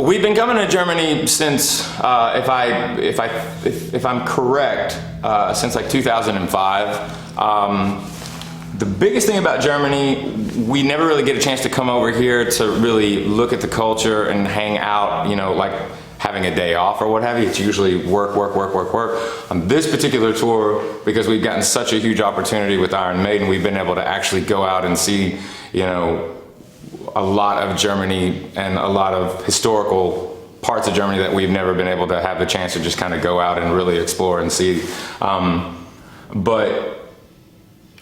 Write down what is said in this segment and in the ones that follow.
We've been coming to Germany since, if I'm correct, since like 2005. The biggest thing about Germany, we never really get a chance to come over here to really look at the culture and hang out, you know, like having a day off or what have you. It's usually work. On this particular tour, because we've gotten such a huge opportunity with Iron Maiden, we've been able to actually go out and see, you know, a lot of Germany and a lot of historical parts of Germany that we've never been able to have the chance to just kind of go out and really explore and see. But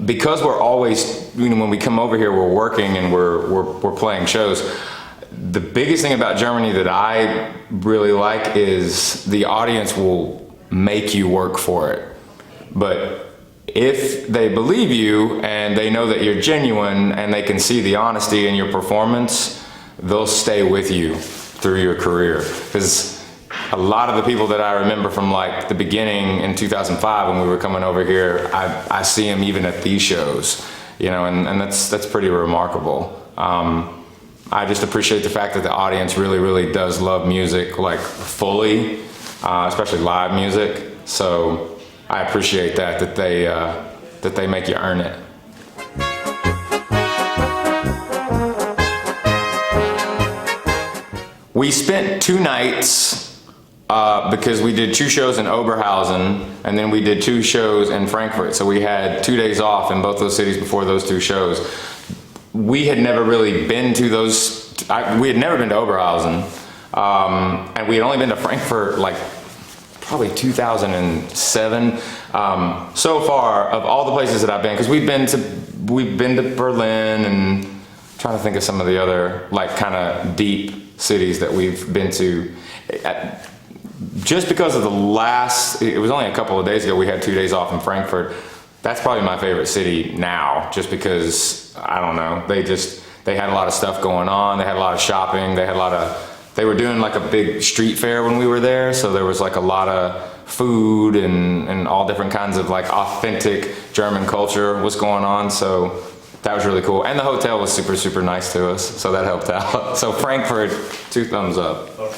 because we're always, you know, when we come over here, we're working and we're playing shows. The biggest thing about Germany that I really like is the audience will make you work for it. But if they believe you and they know that you're genuine and they can see the honesty in your performance, they'll stay with you through your career. Because a lot of the people that I remember from like the beginning in 2005 when we were coming over here, I see them even at these shows, you know, and that's pretty remarkable. I just appreciate the fact that the audience really does love music, like fully, especially live music. So I appreciate that they make you earn it. We spent 2 nights because we did 2 shows in Oberhausen and then we did 2 shows in Frankfurt. So we had 2 days off in both those cities before those 2 shows. We had never really been to those, we had never been to Oberhausen, and we had only been to Frankfurt like probably 2007. So far, of all the places that I've been, because we've been to Berlin, and I'm trying to think of some of the other like kind of deep cities that we've been to. Just because of the last, it was only a couple of days ago, we had 2 days off in Frankfurt. That's probably my favorite city now, just because, I don't know, they had a lot of stuff going on, they had a lot of shopping, they were doing like a big street fair when we were there, so there was like a lot of food and all different kinds of like authentic German culture was going on, so that was really cool. And the hotel was super nice to us, so that helped out. So Frankfurt, 2 thumbs up. Okay.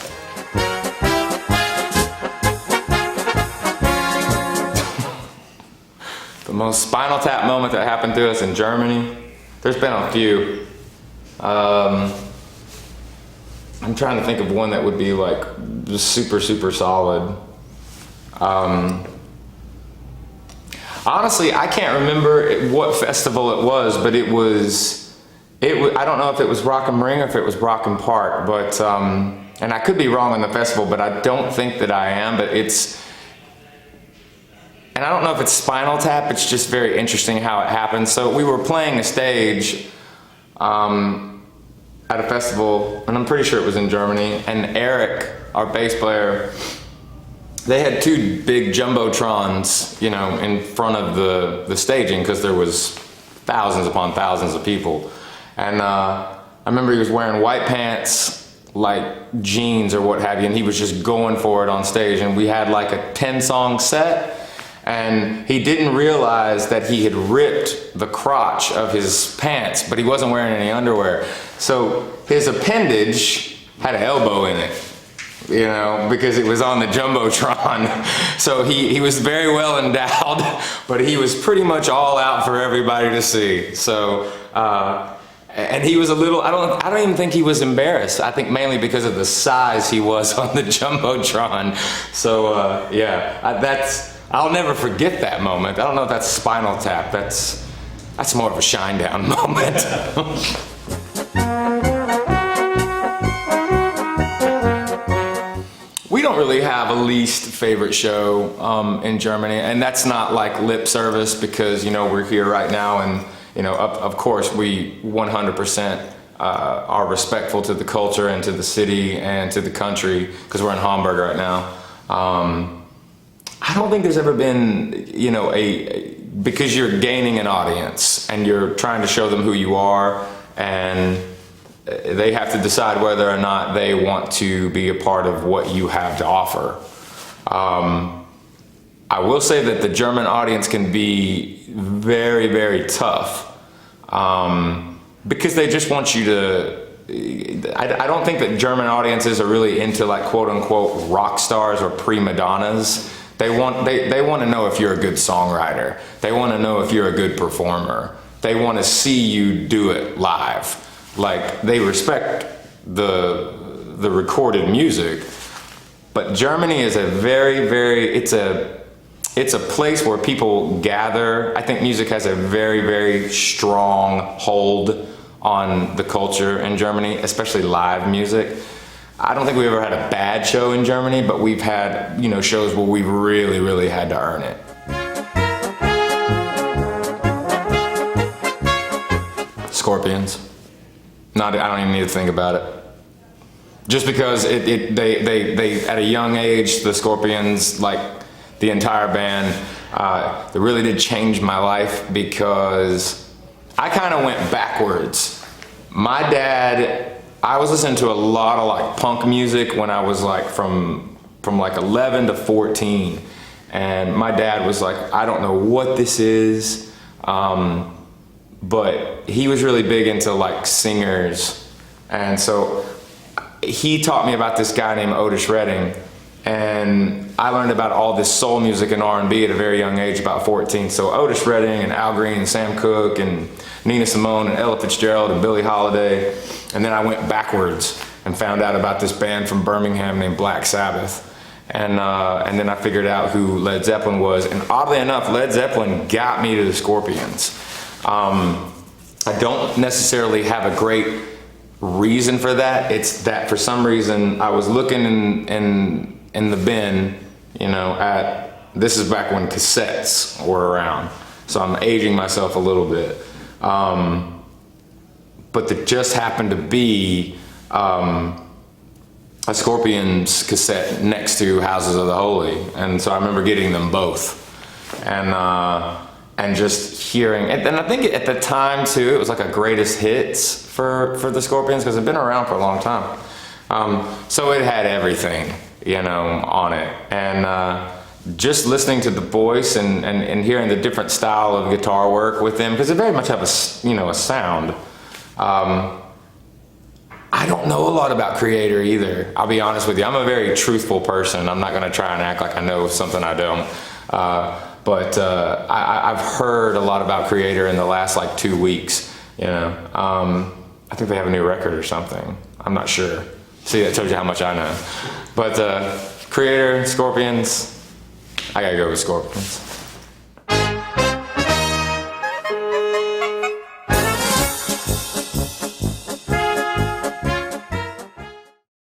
The most Spinal Tap moment that happened to us in Germany, there's been a few. I'm trying to think of one that would be like just super solid. Honestly, I can't remember what festival it was, but it was, I don't know if it was Rock am Ring or if it was Rock am Park, but, and I could be wrong on the festival, but I don't think that I am, but and I don't know if it's Spinal Tap, it's just very interesting how it happened. So we were playing a stage at a festival, and I'm pretty sure it was in Germany, and Eric, our bass player, they had 2 big jumbotrons, you know, in front of the staging, because there was thousands upon thousands of people. And I remember he was wearing white pants, like jeans or what have you, and he was just going for it on stage, and we had like a 10-song set. And he didn't realize that he had ripped the crotch of his pants, but he wasn't wearing any underwear. So his appendage had an elbow in it, you know, because it was on the Jumbotron. So he was very well endowed, but he was pretty much all out for everybody to see. So, and he was a little, I don't even think he was embarrassed. I think mainly because of the size he was on the Jumbotron. So yeah, I'll never forget that moment. I don't know if that's Spinal Tap. That's more of a Shinedown moment. We don't really have a least favorite show in Germany, and that's not like lip service, because, you know, we're here right now, and, you know, of course we 100% are respectful to the culture and to the city and to the country, because we're in Hamburg right now. I don't think there's ever been, you know, because you're gaining an audience and you're trying to show them who you are, and they have to decide whether or not they want to be a part of what you have to offer. I will say that the German audience can be very tough, because they just want you to I don't think that German audiences are really into like quote unquote rock stars or prima donnas. They want to know if you're a good songwriter. They want to know if you're a good performer. They want to see you do it live. Like, they respect the recorded music, but Germany is a very, very, it's a place where people gather. I think music has a very, very strong hold on the culture in Germany, especially live music. I don't think we ever had a bad show in Germany, but we've had, you know, shows where we've really, really had to earn it. Scorpions. I don't even need to think about it. Just because they at a young age, the Scorpions, like the entire band, it really did change my life because I kind of went backwards. My dad, I was listening to a lot of like punk music when I was like from like 11 to 14. And my dad was like, I don't know what this is. But he was really big into like singers. And so he taught me about this guy named Otis Redding. And I learned about all this soul music and R&B at a very young age, about 14. So Otis Redding and Al Green and Sam Cooke and Nina Simone and Ella Fitzgerald and Billie Holiday. And then I went backwards and found out about this band from Birmingham named Black Sabbath. And then I figured out who Led Zeppelin was. And oddly enough, Led Zeppelin got me to the Scorpions. I don't necessarily have a great reason for that. It's that for some reason I was looking in the bin, you know, this is back when cassettes were around. So I'm aging myself a little bit. But there just happened to be a Scorpions cassette next to Houses of the Holy. And so I remember getting them both. And just hearing, and I think at the time too, it was like a greatest hits for the Scorpions because they've been around for a long time. So it had everything, you know, on it. And just listening to the voice and hearing the different style of guitar work with them, because they very much have a sound. I don't know a lot about Creator either, I'll be honest with you. I'm a very truthful person. I'm not gonna try and act like I know something I don't. But I've heard a lot about Creator in the last like 2 weeks, you know. I think they have a new record or something. I'm not sure. See, that tells you how much I know. But Creator, Scorpions, I gotta go with Scorpions.